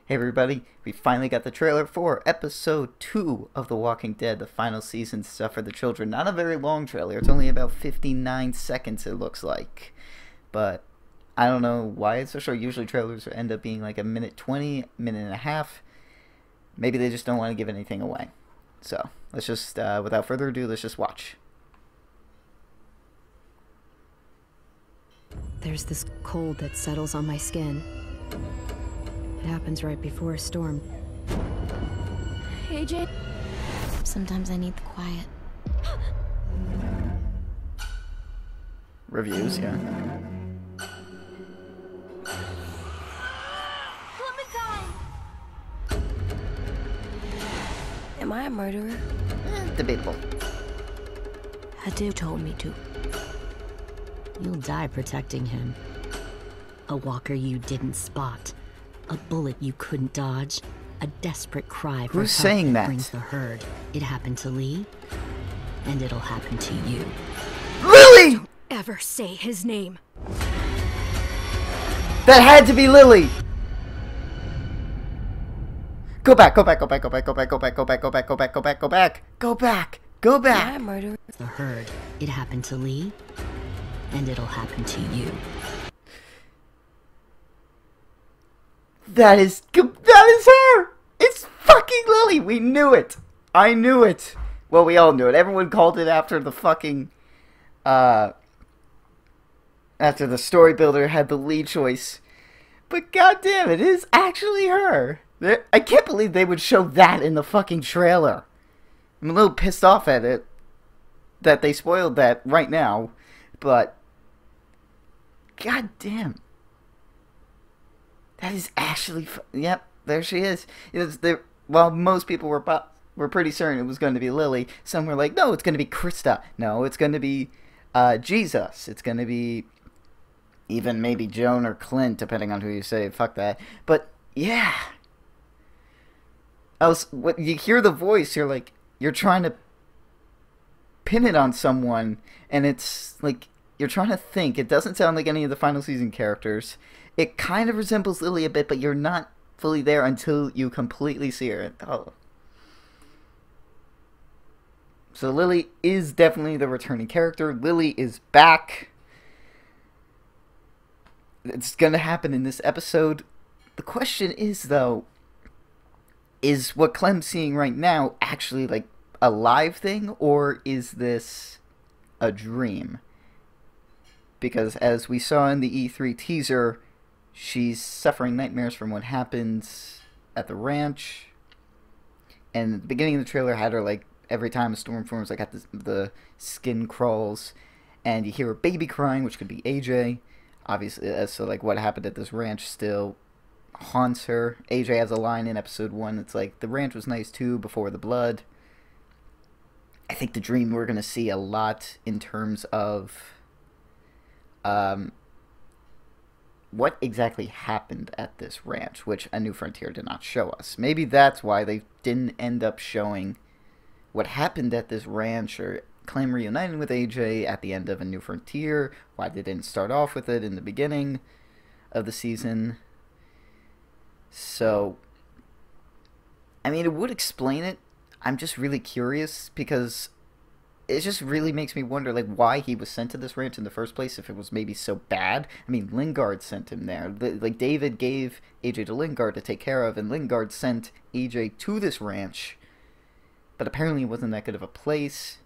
Hey everybody, we finally got the trailer for episode 2 of The Walking Dead, the final season stuff for the children. Not a very long trailer, it's only about 59 seconds it looks like. But I don't know why it's so short. Usually trailers end up being like a minute 20, minute and a half. Maybe they just don't want to give anything away. So, let's just, without further ado, let's just watch. There's this cold that settles on my skin. It happens right before a storm. AJ? Sometimes I need the quiet. Reviews, yeah. Clementine! Am I a murderer? Debatable. Hadu told me to. You'll die protecting him. A walker you didn't spot. A bullet you couldn't dodge. A desperate cry for Who's help saying that? brings the herd. It happened to Lee, and it'll happen to you. Lilly! Ever say his name. That had to be Lilly! Go back, go back, go back, go back, go back, go back, go back, go back, go back, go back, go back, go back, go Am I back! a murderer? The herd. It happened to Lee, and it'll happen to you. That is her! It's fucking Lilly! We knew it! I knew it! Well, we all knew it. Everyone called it after the fucking, after the story builder had the lead choice. But goddamn, it is actually her! I can't believe they would show that in the fucking trailer. I'm a little pissed off at it, that they spoiled that right now, but goddamn. That is actually... Yep, there she is. While most people were pretty certain it was going to be Lilly, some were like, no, it's going to be Krista. No, it's going to be Jesus. It's going to be even maybe Joan or Clint, depending on who you say. Fuck that. But, yeah. When you hear the voice, you're like, you're trying to pin it on someone, and it's like, you're trying to think. It doesn't sound like any of the final season characters. It kind of resembles Lilly a bit, but you're not fully there until you completely see her. Oh. So Lilly is definitely the returning character. Lilly is back. It's going to happen in this episode. The question is, though, is what Clem's seeing right now actually like a live thing, or is this a dream? Because as we saw in the E3 teaser, she's suffering nightmares from what happens at the ranch. And at the beginning of the trailer had her, like, every time a storm forms, like, the skin crawls. And you hear a baby crying, which could be AJ. Obviously, so, like, what happened at this ranch still haunts her. AJ has a line in episode 1 that's like, the ranch was nice, too, before the blood. I think the dream we're going to see a lot in terms of... what exactly happened at this ranch, which A New Frontier did not show us. Maybe that's why they didn't end up showing what happened at this ranch, or Clem reuniting with AJ at the end of A New Frontier, why they didn't start off with it in the beginning of the season. So, I mean, it would explain it. I'm just really curious, because it just really makes me wonder, like, why he was sent to this ranch in the first place, if it was maybe so bad. I mean, Lingard sent him there. Like, David gave AJ to Lingard to take care of, and Lingard sent AJ to this ranch. But apparently it wasn't that good of a place.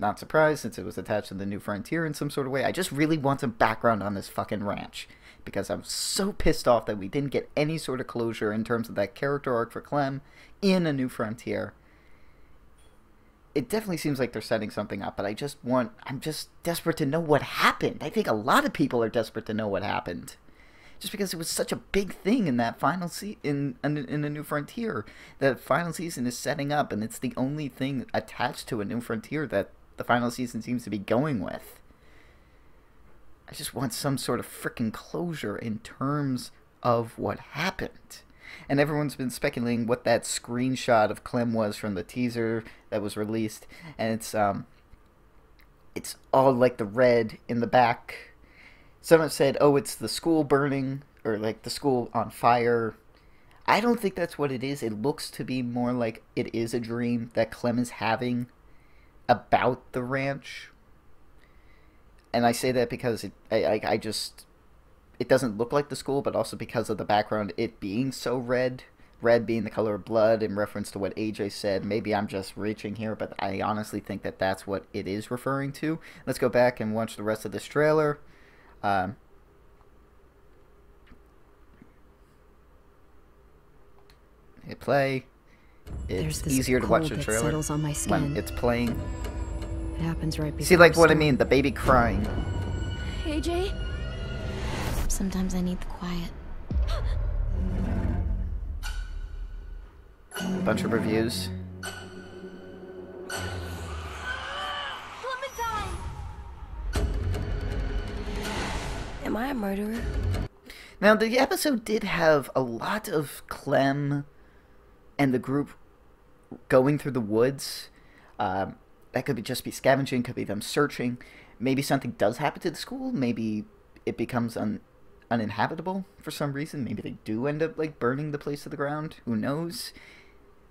Not surprised, since it was attached to the New Frontier in some sort of way. I just really want some background on this fucking ranch, because I'm so pissed off that we didn't get any sort of closure in terms of that character arc for Clem in A New Frontier. It definitely seems like they're setting something up, but I'm just desperate to know what happened. I think a lot of people are desperate to know what happened. Just because it was such a big thing in that final in A New Frontier. That final season is setting up, and it's the only thing attached to A New Frontier that the final season seems to be going with. I just want some sort of freaking closure in terms of what happened. And everyone's been speculating what that screenshot of Clem was from the teaser that was released. And it's all like the red in the back. Some have said, oh, it's the school burning, or like the school on fire. I don't think that's what it is. It looks to be more like it is a dream that Clem is having about the ranch. And I say that because I just, it doesn't look like the school, but also because of the background, it being so red. Red being the color of blood in reference to what AJ said. Maybe I'm just reaching here, but I honestly think that that's what it is referring to. Let's go back and watch the rest of this trailer. Hit play. It's easier to watch the trailer settles on my skin. when it's playing. It happens right before. See, like what I storm. mean? The baby crying. AJ? Sometimes I need the quiet. A bunch of reviews. Clementine! Am I a murderer? Now, the episode did have a lot of Clem and the group going through the woods. That could just be scavenging, could be them searching. Maybe something does happen to the school. Maybe it becomes uninhabitable for some reason. Maybe they do end up like burning the place to the ground. Who knows?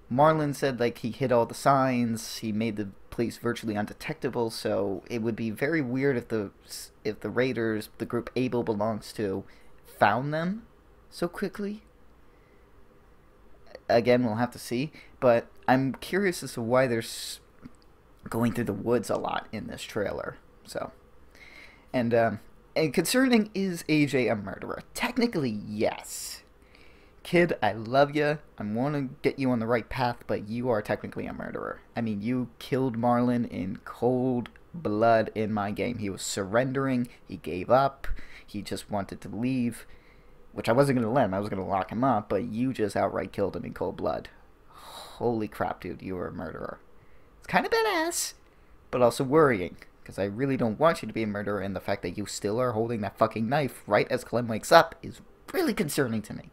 Marlon said like he hid all the signs. He made the place virtually undetectable. So it would be very weird if the raiders, the group Abel belongs to, found them so quickly. Again, we'll have to see. But I'm curious as to why there's going through the woods a lot in this trailer. So, and concerning, is AJ a murderer? Technically, yes. Kid, I love you. I want to get you on the right path, but you are technically a murderer. I mean, you killed Marlon in cold blood in my game. He was surrendering. He gave up. He just wanted to leave, which I wasn't going to let him. I was going to lock him up, but you just outright killed him in cold blood. Holy crap, dude. You are a murderer. It's kind of badass, but also worrying, because I really don't want you to be a murderer, and the fact that you still are holding that fucking knife right as Clem wakes up is really concerning to me.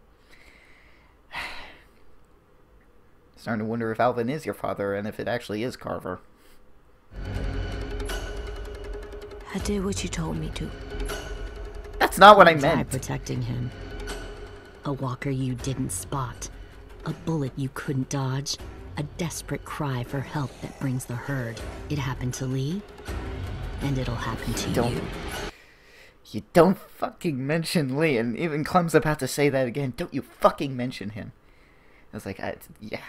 Starting to wonder if Alvin is your father, and if it actually is Carver. I did what you told me to. That's not what I Die meant. protecting him. A walker you didn't spot. A bullet you couldn't dodge. A desperate cry for help that brings the herd. It happened to Lee, and it'll happen to you. You don't fucking mention Lee, and even Clem's about to say that again. Don't you fucking mention him. I was like, yeah,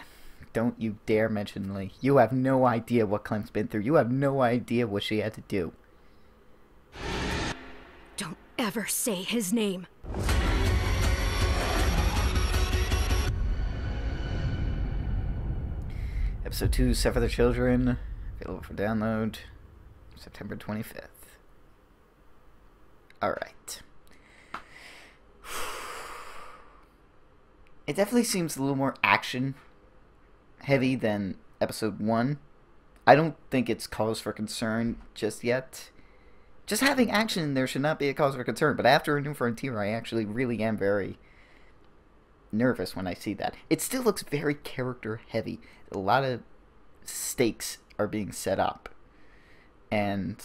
don't you dare mention Lee. You have no idea what Clem's been through. You have no idea what she had to do. Don't ever say his name. Episode 2, Set for the Children, available for download September 25th. Alright. It definitely seems a little more action heavy than episode 1. I don't think it's cause for concern just yet. Just having action in there should not be a cause for concern, but after A New Frontier, I actually really am very nervous when I see that. It still looks very character heavy. A lot of stakes are being set up, and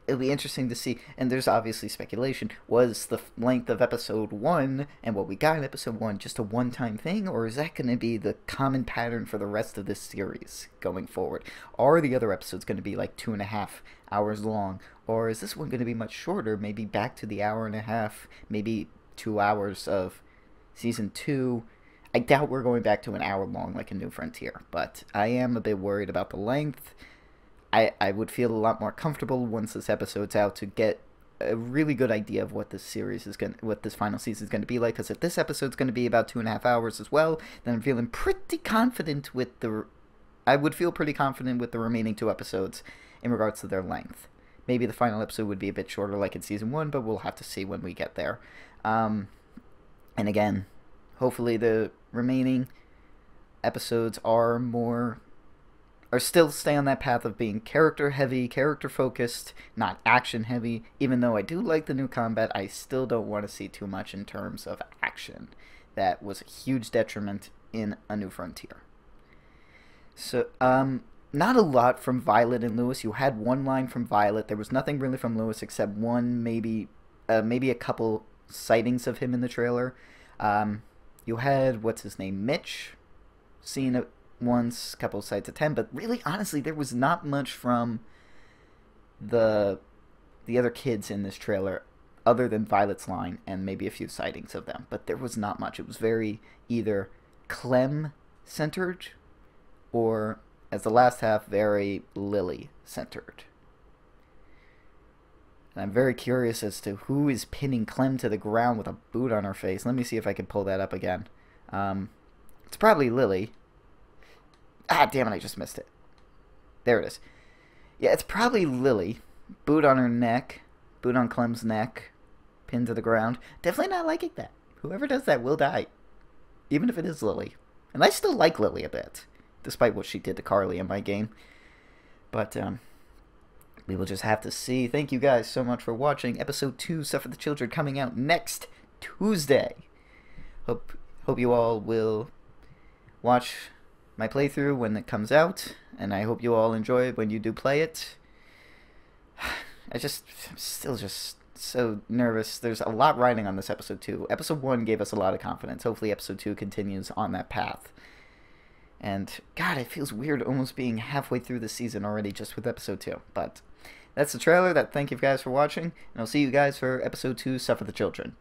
it'll be interesting to see. And there's obviously speculation. Was the length of episode 1 and what we got in episode 1 just a one-time thing, or is that going to be the common pattern for the rest of this series going forward? Are the other episodes going to be like 2.5 hours long, or is this one going to be much shorter, maybe back to the hour and a half, maybe 2 hours of season 2? I doubt we're going back to an hour long like A New Frontier, but I am a bit worried about the length. I would feel a lot more comfortable once this episode's out to get a really good idea of what this series is what this final season is going to be like. Because if this episode's going to be about 2.5 hours as well, then I'm feeling pretty confident with I would feel pretty confident with the remaining 2 episodes in regards to their length. Maybe the final episode would be a bit shorter like in season 1, but we'll have to see when we get there. And again, hopefully the remaining episodes are still stay on that path of being character heavy, character focused, not action heavy. Even though I do like the new combat, I still don't want to see too much in terms of action. That was a huge detriment in A New Frontier. So, not a lot from Violet and Lewis. You had one line from Violet. There was nothing really from Lewis except one, maybe a couple sightings of him in the trailer. You had, what's his name, Mitch, seen it once, a couple of sights of 10, but really, honestly, there was not much from the other kids in this trailer other than Violet's line and maybe a few sightings of them, but there was not much. It was very either Clem-centered or, as the last half, very Lilly-centered. And I'm very curious as to who is pinning Clem to the ground with a boot on her face. Let me see if I can pull that up again. It's probably Lilly. Ah, damn it, I just missed it. There it is. Yeah, it's probably Lilly. Boot on her neck. Boot on Clem's neck. Pinned to the ground. Definitely not liking that. Whoever does that will die. Even if it is Lilly. And I still like Lilly a bit. Despite what she did to Carly in my game. But, we will just have to see. Thank you guys so much for watching. Episode 2, Stuff for the Children, coming out next Tuesday. Hope you all will watch my playthrough when it comes out. And I hope you all enjoy it when you do play it. I'm still just so nervous. There's a lot riding on this episode 2. Episode 1 gave us a lot of confidence. Hopefully episode 2 continues on that path. And, God, it feels weird almost being halfway through the season already just with episode 2. But that's the trailer. Thank you guys for watching. And I'll see you guys for episode 2, Stuff for the Children.